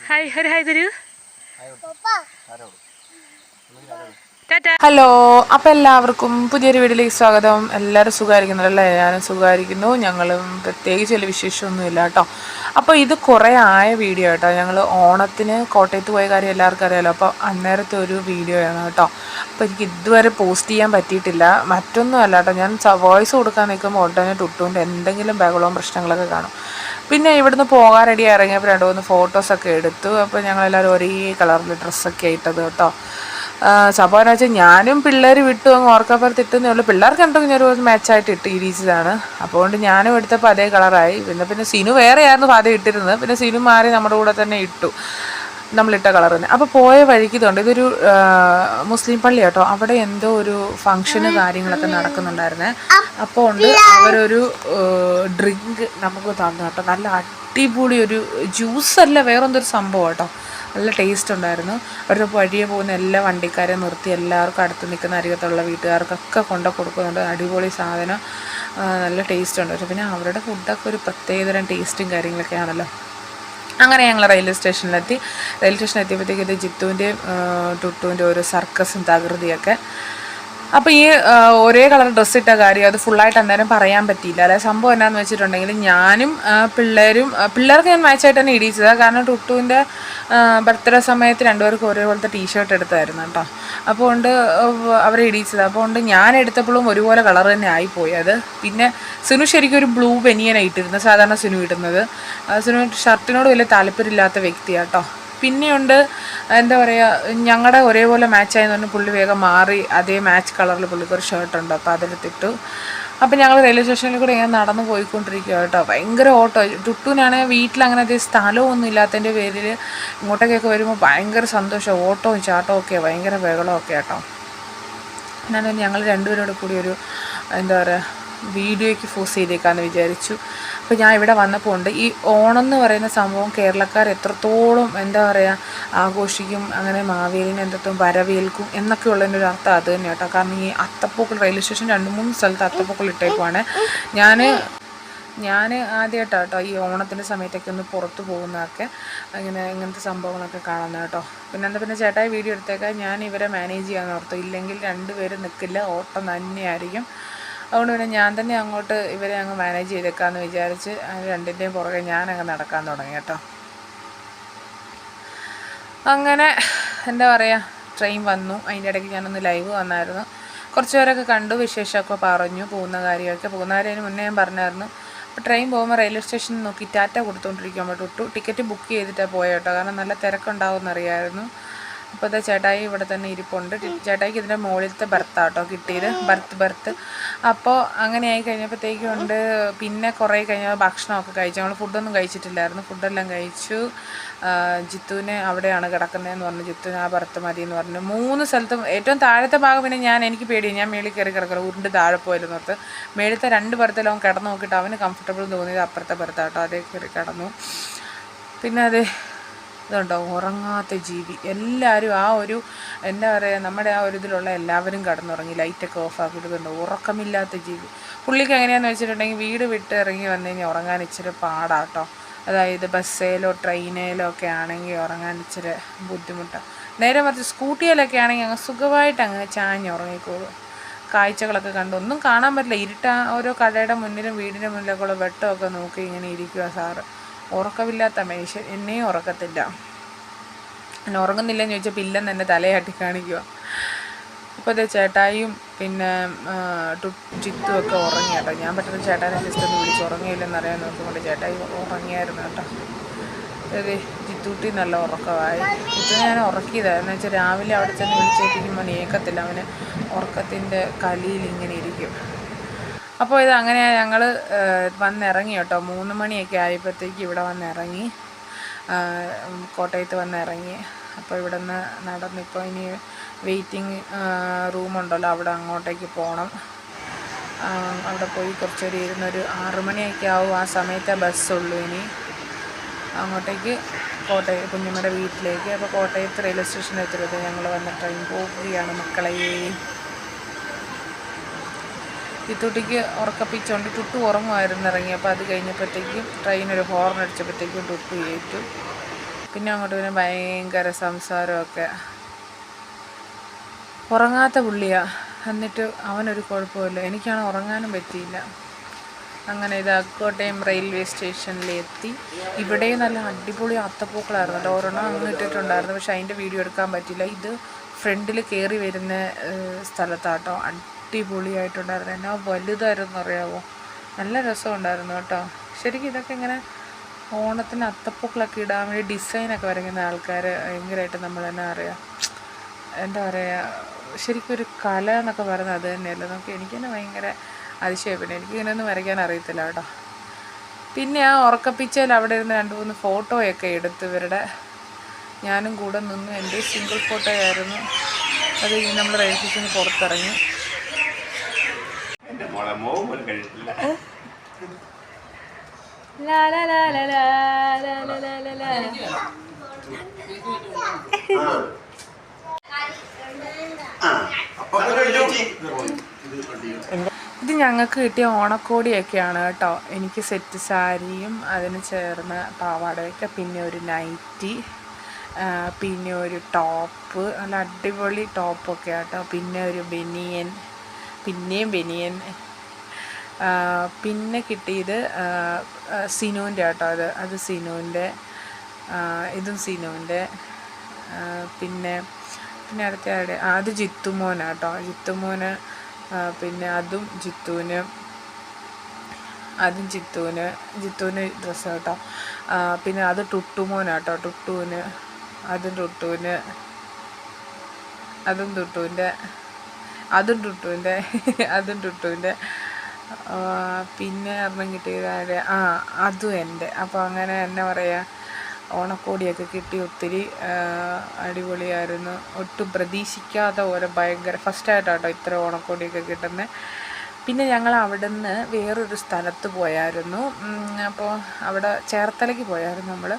Hi ഒരു hi തരൂ. Hello, അപ്പോൾ എല്ലാവർക്കും പുതിയൊരു വീഡിയോയിലേക്ക് സ്വാഗതം. എല്ലാവരും സുഖമായിരിക്കുന്നുണ്ടല്ലേ? ഞാനും സുഖമായിരിക്കുന്നു. ഞങ്ങളും പ്രത്യേകിച്ച് വലിയ വിശേഷമൊന്നുമില്ല കേട്ടോ. അപ്പോൾ ഇത് കുറേ ആയ വീഡിയോ കേട്ടോ. ഞങ്ങൾ ഓണത്തിന് കോട്ടയത്ത് പോയ കാര്യം എല്ലാവർക്കും അറിയാമല്ലോ. അപ്പോൾ അന്നേരത്തെ ഒരു വീഡിയോ ആണ് കേട്ടോ. അപ്പോൾ എനിക്ക് ഇതുവരെ പോസ്റ്റ് ചെയ്യാൻ പറ്റിയിട്ടില്ല. മറ്റൊന്നും അല്ല കേട്ടോ, ഞാൻ വോയിസ് കൊടുക്കാൻ നിൽക്കുമ്പോൾ ഉടനെ ടുട്ടുവിൻ്റെ എന്തെങ്കിലും ബഹളവും പ്രശ്നങ്ങളൊക്കെ കാണും. പിന്നെ ഇവിടുന്ന് പോകാൻ റെഡി ഇറങ്ങിയപ്പോൾ 2-3 ഫോട്ടോസൊക്കെ എടുത്തു. അപ്പോൾ ഞങ്ങളെല്ലാവരും ഒരേ കളറിൽ ഡ്രസ്സൊക്കെ ഇട്ടത് കേട്ടോ. സംഭവം എന്ന് വെച്ചാൽ ഞാനും പിള്ളേർ വിട്ടു അങ്ങ് ഓർക്കപ്പുറത്ത് ഇട്ടെന്നേ ഉള്ളൂ. പിള്ളേർക്ക് എന്തെങ്കിലും ഒരു മാച്ചായിട്ട് ഇരിച്ചതാണ്. അതുകൊണ്ട് ഞാനും എടുത്തപ്പോൾ അതേ കളറായി. പിന്നെ സിനു വേറെയായിരുന്നു ആദ്യം ഇട്ടിരുന്നത്. പിന്നെ സിനു മാറി നമ്മുടെ കൂടെ തന്നെ ഇട്ടു, നമ്മളിട്ട കളർ തന്നെ. അപ്പോൾ പോയ വഴിക്ക് ഇതുണ്ട്, ഇതൊരു മുസ്ലിം പള്ളി കേട്ടോ. അവിടെ എന്തോ ഒരു ഫംഗ്ഷന് കാര്യങ്ങളൊക്കെ നടക്കുന്നുണ്ടായിരുന്നേ. അപ്പോൾ ഉണ്ട് അവരൊരു ഡ്രിങ്ക് നമുക്ക് തന്നു കേട്ടോ. നല്ല അടിപൊളി ഒരു ജ്യൂസല്ല, വേറെന്തൊരു സംഭവം കേട്ടോ. നല്ല ടേസ്റ്റ് ഉണ്ടായിരുന്നു. അവരുടെ വഴിയെ പോകുന്ന എല്ലാ വണ്ടിക്കാരെ നിർത്തി എല്ലാവർക്കും അടുത്ത് നിൽക്കുന്ന അരികത്തുള്ള വീട്ടുകാർക്കൊക്കെ കൊണ്ട് കൊടുക്കുന്നുണ്ട്. അടിപൊളി സാധനം, നല്ല ടേസ്റ്റ് ഉണ്ട്. പിന്നെ അവരുടെ ഫുഡൊക്കെ ഒരു പ്രത്യേകതരം ടേസ്റ്റും കാര്യങ്ങളൊക്കെ ആണല്ലോ. അങ്ങനെ ഞങ്ങൾ റെയിൽവേ സ്റ്റേഷനിലെത്തി. റെയിൽവേ സ്റ്റേഷനിൽ എത്തിയപ്പോഴത്തേക്ക് ഇത് ജിത്തുവിൻ്റെയും ടുട്ടുവിൻ്റെ ഒരു സർക്കസും തകൃതിയൊക്കെ. അപ്പോൾ ഈ ഒരേ കളർ ഡ്രസ്സ് ഇട്ട കാര്യം അത് ഫുള്ളായിട്ട് അന്നേരം പറയാൻ പറ്റിയില്ല. അതായത് സംഭവം എന്നാന്ന് വെച്ചിട്ടുണ്ടെങ്കിൽ ഞാനും പിള്ളേർക്ക് ഞാൻ മാച്ചായിട്ട് തന്നെ ഇടിച്ചതാണ്. കാരണം ടുട്ടുവിൻ്റെ ബർത്ത്ഡേ സമയത്ത് രണ്ടുപേർക്കും ഒരേപോലത്തെ ടീഷർട്ട് എടുത്തായിരുന്നു കേട്ടോ. അപ്പോൾ കൊണ്ട് അവരെ ഇടിച്ചത്. അപ്പോൾ കൊണ്ട് ഞാൻ എടുത്തപ്പോഴും ഒരുപോലെ കളർ തന്നെ ആയിപ്പോയി അത്. പിന്നെ സിനു ശരിക്കും ഒരു ബ്ലൂ ബനിയനാണ് ഇട്ടിരുന്നത്, സാധാരണ സിനു ഇടുന്നത്. സിനു ഷർട്ടിനോട് വലിയ താല്പര്യമില്ലാത്ത വ്യക്തിയാണ് കേട്ടോ. പിന്നെയുണ്ട് എന്താ പറയുക, ഞങ്ങളുടെ ഒരേപോലെ മാച്ചായെന്ന് പറഞ്ഞാൽ പുള്ളി വേഗം മാറി അതേ മാച്ച് കളറിൽ പുള്ളിക്ക് ഒരു ഷർട്ടുണ്ട്. അപ്പോൾ അതെടുത്തിട്ടു. അപ്പോൾ ഞങ്ങൾ റെയിൽവേ സ്റ്റേഷനിൽ കൂടെ ഇങ്ങനെ നടന്നു പോയിക്കൊണ്ടിരിക്കുക കേട്ടോ. ഭയങ്കര ഓട്ടോ. ടുട്ടുവിനാണെങ്കിൽ വീട്ടിലങ്ങനെ അധികം സ്ഥലമൊന്നും ഇല്ലാത്തതിൻ്റെ പേരിൽ ഇങ്ങോട്ടേക്കൊക്കെ വരുമ്പോൾ ഭയങ്കര സന്തോഷം. ഓട്ടവും ചാട്ടവും ഒക്കെ, ഭയങ്കര ബഹളമൊക്കെ കേട്ടോ. എന്നാലും ഞങ്ങൾ രണ്ടുപേരോട് കൂടി ഒരു എന്താ പറയുക വീഡിയോയ്ക്ക് ഫോഴ്സ് ചെയ്തേക്കാമെന്ന് വിചാരിച്ചു. അപ്പോൾ ഞാൻ ഇവിടെ വന്നപ്പോൾ ഉണ്ട് ഈ ഓണം എന്ന് പറയുന്ന സംഭവം കേരളക്കാർ എത്രത്തോളം എന്താ പറയുക ആഘോഷിക്കും, അങ്ങനെ മാവേലിനെ എന്തെങ്കിലും വരവേൽക്കും എന്നൊക്കെ ഉള്ളതിൻ്റെ ഒരു അർത്ഥം അത് തന്നെ കേട്ടോ. കാരണം ഈ അത്തപ്പൂക്കൾ റെയിൽവേ സ്റ്റേഷൻ 2-3 സ്ഥലത്ത് അത്തപ്പൂക്കൾ ഇട്ടേക്കുവാണ്. ഞാൻ ആദ്യമായിട്ടാണ് കേട്ടോ ഈ ഓണത്തിൻ്റെ സമയത്തൊക്കെ ഒന്ന് പുറത്ത് പോകുന്നതൊക്കെ, ഇങ്ങനത്തെ സംഭവങ്ങളൊക്കെ കാണുന്നത് കേട്ടോ. പിന്നെ ചേട്ടായി വീഡിയോ എടുത്തേക്കാൻ ഞാൻ ഇവരെ മാനേജ് ചെയ്യാമെന്ന് ഓർത്തു. ഇല്ലെങ്കിൽ 2 പേരും നിൽക്കില്ല, ഓട്ടം തന്നെയായിരിക്കും. അതുകൊണ്ട് പിന്നെ ഞാൻ തന്നെ അങ്ങോട്ട് ഇവരെ അങ്ങ് മാനേജ് ചെയ്തേക്കാമെന്ന് വിചാരിച്ച് 2ൻ്റെയും പുറകെ ഞാനങ്ങ് നടക്കാൻ തുടങ്ങി കേട്ടോ. അങ്ങനെ എന്താ പറയുക, ട്രെയിൻ വന്നു. അതിൻ്റെ ഇടയ്ക്ക് ഞാനൊന്ന് ലൈവ് വന്നായിരുന്നു. കുറച്ച് പേരൊക്കെ കണ്ടു, വിശേഷമൊക്കെ പറഞ്ഞു, പോകുന്ന കാര്യമൊക്കെ. പോകുന്നവരതിന് മുന്നേ ഞാൻ പറഞ്ഞായിരുന്നു. അപ്പോൾ ട്രെയിൻ പോകുമ്പോൾ റെയിൽവേ സ്റ്റേഷനിൽ നോക്കി ടാറ്റ കൊടുത്തുകൊണ്ടിരിക്കുമ്പോൾ ടിക്കറ്റ് ബുക്ക് ചെയ്തിട്ടാണ് പോയത് കേട്ടോ. കാരണം നല്ല തിരക്കുണ്ടാവുമെന്നറിയായിരുന്നു. അപ്പോൾ അത് ചേട്ടായി ഇവിടെ തന്നെ ഇരിപ്പുണ്ട്. ചേട്ടായിക്ക് ഇതിൻ്റെ മുകളിലത്തെ ബർത്താട്ടോ കിട്ടിയത്, ബർത്ത്. അപ്പോൾ അങ്ങനെ ആയി കഴിഞ്ഞപ്പോഴത്തേക്കും ഉണ്ട്. പിന്നെ കുറേ കഴിഞ്ഞാൽ ഭക്ഷണമൊക്കെ കഴിച്ചു. നമ്മൾ ഫുഡൊന്നും കഴിച്ചിട്ടില്ലായിരുന്നു, ഫുഡെല്ലാം കഴിച്ചു. ജിത്തുവിനെ അവിടെയാണ് കിടക്കുന്നതെന്ന് പറഞ്ഞു. ജിത്തുവിന് ആ ബർത്ത് മതി എന്ന് പറഞ്ഞു. 3 സ്ഥലത്തും ഏറ്റവും താഴത്തെ ഭാഗം പിന്നെ എനിക്ക് പേടി, ഞാൻ മേളിൽ കയറി കിടക്കണം, ഉരുണ്ട് താഴെ പോയാലും ഓർത്ത്. മേളത്തെ 2 ബർത്തിലും അവൻ കിടന്നു നോക്കിയിട്ട് അവന് കംഫർട്ടബിൾ തോന്നിയത് അപ്പുറത്തെ ബർത്താട്ടോ, അതേ കയറി കിടന്നു. പിന്നെ അത് ഇതുണ്ടോ ഉറങ്ങാത്ത ജീവി. എല്ലാവരും ആ ഒരു എന്താ പറയുക, നമ്മുടെ ആ ഒരു ഇതിലുള്ള എല്ലാവരും കിടന്നുറങ്ങി, ലൈറ്റൊക്കെ ഓഫാക്കിയിട്ടുണ്ട്. ഉറക്കമില്ലാത്ത ജീവി. പുള്ളിക്ക് എങ്ങനെയാണെന്ന് വെച്ചിട്ടുണ്ടെങ്കിൽ വീട് വിട്ട് ഇറങ്ങി വന്നു കഴിഞ്ഞാൽ ഉറങ്ങാൻ ഇച്ചിരി പാടാട്ടോ. അതായത് ബസ്സിലോ ട്രെയിനിലോ ഒക്കെ ആണെങ്കിൽ ഉറങ്ങാൻ ഇച്ചിരി ബുദ്ധിമുട്ടാണ്. നേരെ മറിച്ച് സ്കൂട്ടിയിലൊക്കെ ആണെങ്കിൽ അങ്ങ് സുഖമായിട്ട് അങ്ങ് ചാഞ്ഞ് ഉറങ്ങിക്കോളും. കാഴ്ചകളൊക്കെ കണ്ട് ഒന്നും കാണാൻ പറ്റില്ല. ഓരോ കടയുടെ മുന്നിലും വീടിൻ്റെ മുന്നിലൊക്കെ ഉള്ള വെട്ടമൊക്കെ നോക്കി ഇങ്ങനെ ഇരിക്കുക സാറ്. ഉറക്കമില്ലാത്ത മനുഷ്യൻ. എന്നെയും ഉറക്കത്തില്ല. എന്നെ ഉറങ്ങുന്നില്ലെന്ന് ചോദിച്ചാൽ പില്ലെന്ന് എൻ്റെ തലയാട്ടി കാണിക്കുക. അപ്പോൾ അതേ ചേട്ടായിയും പിന്നെ ജിത്തുമൊക്കെ ഉറങ്ങി കേട്ടോ. ഞാൻ പെട്ടെന്ന് ചേട്ടാനെ ജസ്റ്റ് ഒന്ന് വിളിച്ച് ഉറങ്ങിയില്ലെന്ന് അറിയാൻ നോക്കുമ്പോൾ ചേട്ടായി ഉറങ്ങിയായിരുന്നു കേട്ടോ. അതെ, ജിത്തൂട്ടി നല്ല ഉറക്കമായി. ജിത്തുവിനെ ഞാൻ ഉറക്കിയതാണ്. എന്ന് വെച്ചാൽ രാവിലെ അവിടെ ചെന്ന് വിളിച്ചേപ്പിക്കുമ്പോൾ ഏക്കത്തില്ല, അവന് ഉറക്കത്തിൻ്റെ കലിയിൽ ഇങ്ങനെ ഇരിക്കും. അപ്പോൾ ഇത് അങ്ങനെ ഞങ്ങൾ വന്നിറങ്ങി കേട്ടോ. 3 മണിയൊക്കെ ആയപ്പോഴത്തേക്ക് ഇവിടെ വന്നിറങ്ങി, കോട്ടയത്ത് വന്നിറങ്ങി. അപ്പോൾ ഇവിടെ നിന്ന് നടന്നിപ്പോൾ ഇനി വെയിറ്റിംഗ് റൂമുണ്ടല്ലോ, അവിടെ അങ്ങോട്ടേക്ക് പോകണം. അവിടെ പോയി കുറച്ചൊരു ഇരുന്നൊരു 6 മണിയൊക്കെ ആവും. ആ സമയത്തെ ബസ്സുള്ളൂ ഇനി അങ്ങോട്ടേക്ക്, കുഞ്ഞമ്മയുടെ വീട്ടിലേക്ക്. അപ്പോൾ കോട്ടയത്ത് റെയിൽവേ സ്റ്റേഷനിൽ എത്തുന്നത് ഞങ്ങൾ വന്ന ട്രെയിൻ പോവുകയാണ് മക്കളെ. ജിത്തൂട്ടിക്ക് ഉറക്കപ്പിച്ചുകൊണ്ട് ടുട്ടു ഉറങ്ങുമായിരുന്നു ഇറങ്ങി. അപ്പോൾ അത് കഴിഞ്ഞപ്പോഴത്തേക്കും ട്രെയിനൊരു ഹോർൺ അടിച്ചപ്പോഴത്തേക്കും ടുട്ടു ഏറ്റു. പിന്നെ അങ്ങോട്ട് പിന്നെ ഭയങ്കര സംസാരമൊക്കെ. ഉറങ്ങാത്ത പുള്ളിയാണ്. എന്നിട്ട് അവനൊരു കുഴപ്പമില്ല. എനിക്കാണ് ഉറങ്ങാനും പറ്റിയില്ല. അങ്ങനെ ഇത് കോട്ടയം റെയിൽവേ സ്റ്റേഷനിലെത്തി. ഇവിടെയും നല്ല അടിപൊളി അത്തപ്പൂക്കളായിരുന്നു കേട്ടോ. ഒരെണ്ണം അങ്ങ് ഇട്ടിട്ടുണ്ടായിരുന്നു, പക്ഷെ അതിൻ്റെ വീഡിയോ എടുക്കാൻ പറ്റില്ല. ഇത് ഫ്രണ്ടിൽ കയറി വരുന്ന സ്ഥലത്താട്ടോ. അടിപൊളിയായിട്ടുണ്ടായിരുന്നു. എന്നാ വലുതായിരുന്നു അറിയാമോ. നല്ല രസമുണ്ടായിരുന്നു കേട്ടോ. ശരിക്കും ഇതൊക്കെ ഇങ്ങനെ ഓണത്തിന് അത്തപ്പൂക്കളൊക്കെ ഇടാൻ വേണ്ടി ഡിസൈനൊക്കെ വരയ്ക്കുന്ന ആൾക്കാർ ഭയങ്കരമായിട്ട് നമ്മൾ തന്നെ അറിയാം. എന്താ പറയുക, ശരിക്കും ഒരു കല എന്നൊക്കെ പറയുന്നത് അത് തന്നെയല്ലേ. എനിക്ക് തന്നെ ഭയങ്കര അതിശയം. പിന്നെ എനിക്ക് ഇങ്ങനെയൊന്നും വരയ്ക്കാൻ അറിയത്തില്ല കേട്ടോ. പിന്നെ ആ ഉറക്കപ്പിച്ചയിൽ അവിടെ ഇരുന്ന് 2-3 ഫോട്ടോയൊക്കെ എടുത്ത് ഇവരുടെ, ഞാനും കൂടെ നിന്നു. എൻ്റെ സിംഗിൾ ഫോട്ടോ ആയിരുന്നു. അത് നമ്മൾ റെയിൽവേ സ്റ്റേഷന് പുറത്തിറങ്ങി. ഇത് ഞങ്ങൾക്ക് കിട്ടിയ ഓണക്കോടിയൊക്കെയാണ് കേട്ടോ. എനിക്ക് സെറ്റ് സാരിയും അതിന് ചേർന്ന പാവാടയൊക്കെ, പിന്നെ ഒരു നൈറ്റി, പിന്നെ ഒരു ടോപ്പ്, നല്ല അടിപൊളി ടോപ്പൊക്കെ കേട്ടോ. പിന്നെ ഒരു ബനിയൻ, പിന്നെയും ബനിയൻ. പിന്നെ കിട്ടിയത് സിനുവിൻ്റെ കേട്ടോ. അത് സിനുവിൻ്റെ, ഇതും സിനുവിൻ്റെ. പിന്നെ അടുത്ത ആടെ അത് ജിത്തുമോനാട്ടോ. ജിത്തുമോന്, പിന്നെ അതും ജിത്തുവിന് ജിത്തുവിന് ഡ്രസ്സ് കേട്ടോ. പിന്നെ അത് ടുട്ടുമോനാട്ടോ. ടുട്ടുവിന് അതും ടുട്ടുവിൻ്റെ പിന്നെ ഒരെണ്ണം കിട്ടിയത് അതും എൻ്റെ. അപ്പോൾ അങ്ങനെ എന്നാ പറയുക, ഓണക്കോടിയൊക്കെ കിട്ടി. ഒത്തിരി അടിപൊളിയായിരുന്നു. ഒട്ടും പ്രതീക്ഷിക്കാത്ത പോലെ ഭയങ്കര ഫസ്റ്റായിട്ടാട്ടോ ഇത്ര ഓണക്കോടിയൊക്കെ കിട്ടുന്നത്. പിന്നെ ഞങ്ങൾ അവിടെ നിന്ന് വേറൊരു സ്ഥലത്ത് പോയായിരുന്നു. അപ്പോൾ അവിടെ ചേർത്തലയ്ക്ക് പോയായിരുന്നു നമ്മൾ.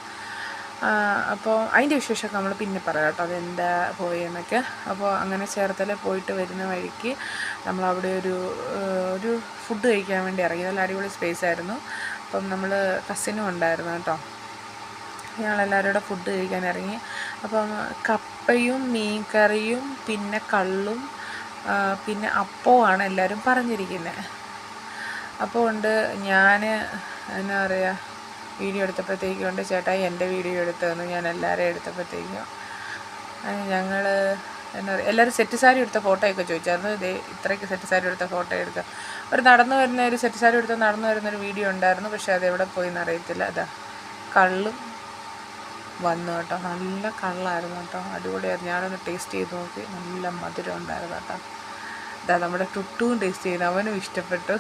അപ്പോൾ അതിൻ്റെ വിശേഷമൊക്കെ നമ്മൾ പിന്നെ പറയാം കേട്ടോ, അതെന്താ പോയെന്നൊക്കെ. അപ്പോൾ അങ്ങനെ ചേർത്തല പോയിട്ട് വരുന്ന വഴിക്ക് നമ്മളവിടെ ഒരു ഫുഡ് കഴിക്കാൻ വേണ്ടി ഇറങ്ങി. നല്ല അടിപൊളി സ്പേസ് ആയിരുന്നു. അപ്പം നമ്മൾ കസിനും ഉണ്ടായിരുന്നു കേട്ടോ. ഞങ്ങളെല്ലാവരും കൂടെ ഫുഡ് കഴിക്കാൻ ഇറങ്ങി. അപ്പം കപ്പയും മീൻ കറിയും പിന്നെ കള്ളും പിന്നെ അപ്പവുമാണ് എല്ലാവരും പറഞ്ഞിരിക്കുന്നത്. അപ്പോൾ ഉണ്ട് ഞാൻ എന്നാ പറയുക, വീഡിയോ എടുത്തപ്പോഴത്തേക്കും ഉണ്ട് ചേട്ടായി എൻ്റെ വീഡിയോ എടുത്തു തന്നു. ഞാൻ എല്ലാവരെയും എടുത്തപ്പോഴത്തേക്കും ഞങ്ങൾ എന്നാ പറയുക, എല്ലാവരും സെറ്റ് സാരി എടുത്ത ഫോട്ടോയൊക്കെ ചോദിച്ചായിരുന്നു. ഇതേ ഇത്രയ്ക്ക് സെറ്റ് സാരി എടുത്ത ഫോട്ടോ എടുക്കുക. ഒരു സെറ്റ് സാരി എടുത്ത് നടന്നു വരുന്നൊരു വീഡിയോ ഉണ്ടായിരുന്നു, പക്ഷേ അതെവിടെ പോയിന്ന് അറിയത്തില്ല. അതാ കള്ളും വന്നു കേട്ടോ. നല്ല കള്ളായിരുന്നു കേട്ടോ, അടിപൊളിയായിരുന്നു. ഞാനൊന്ന് ടേസ്റ്റ് ചെയ്ത് നോക്കി, നല്ല മധുരം ഉണ്ടായിരുന്നു കേട്ടോ. ഇതാ നമ്മുടെ ടുട്ടുവും ടേസ്റ്റ് ചെയ്ത്, അവനും ഇഷ്ടപ്പെട്ടു.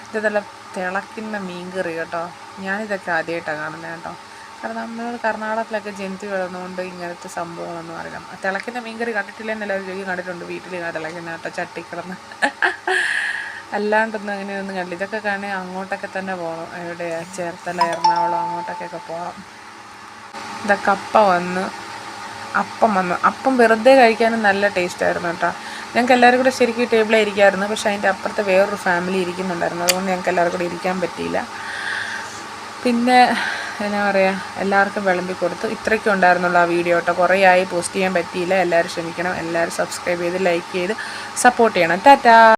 ഇത് നല്ല തിളക്കുന്ന മീൻ കറി കേട്ടോ. ഞാനിതൊക്കെ ആദ്യമായിട്ടാണ് കാണുന്നത് കേട്ടോ. കാരണം നമ്മൾ കർണാടകത്തിലൊക്കെ ജനിച്ച് കിടന്നുകൊണ്ട് ഇങ്ങനത്തെ സംഭവങ്ങളൊന്നും അറിയാം. തിളക്കുന്ന മീൻ കറി കണ്ടിട്ടില്ലെന്ന് എല്ലാവരും ചോദിക്കും. കണ്ടിട്ടുണ്ട്, വീട്ടിൽ തിളക്കുന്ന കേട്ടോ, ചട്ടിക്കിടന്ന്. അല്ലാണ്ടൊന്നും അങ്ങനെയൊന്നും കണ്ടില്ല. ഇതൊക്കെ കാണി അങ്ങോട്ടൊക്കെ തന്നെ പോകണം. എവിടെയാണ്, ചേർത്തല, എറണാകുളം അങ്ങോട്ടൊക്കെ പോകണം. ഇതൊക്കെ അപ്പം വന്നു. അപ്പം വെറുതെ കഴിക്കാനും നല്ല ടേസ്റ്റായിരുന്നു കേട്ടോ. ഞങ്ങൾക്ക് എല്ലാവരും കൂടെ ശരിക്കും ടേബിളിൽ ഇരിക്കാമായിരുന്നു, പക്ഷേ അതിൻ്റെ അപ്പുറത്ത് വേറൊരു ഫാമിലി ഇരിക്കുന്നുണ്ടായിരുന്നു. അതുകൊണ്ട് ഞങ്ങൾക്ക് എല്ലാവർക്കും കൂടെ ഇരിക്കാൻ പറ്റിയില്ല. പിന്നെ എന്നാ പറയുക, എല്ലാവർക്കും വിളമ്പി കൊടുത്തു. ഇത്രയ്ക്കും ഉണ്ടായിരുന്നുള്ള ആ വീഡിയോ കേട്ടോ. കുറേ ആയി പോസ്റ്റ് ചെയ്യാൻ പറ്റിയില്ല. എല്ലാവരും ക്ഷമിക്കണം. എല്ലാവരും സബ്സ്ക്രൈബ് ചെയ്ത് ലൈക്ക് ചെയ്ത് സപ്പോർട്ട് ചെയ്യണം. ടാറ്റാ.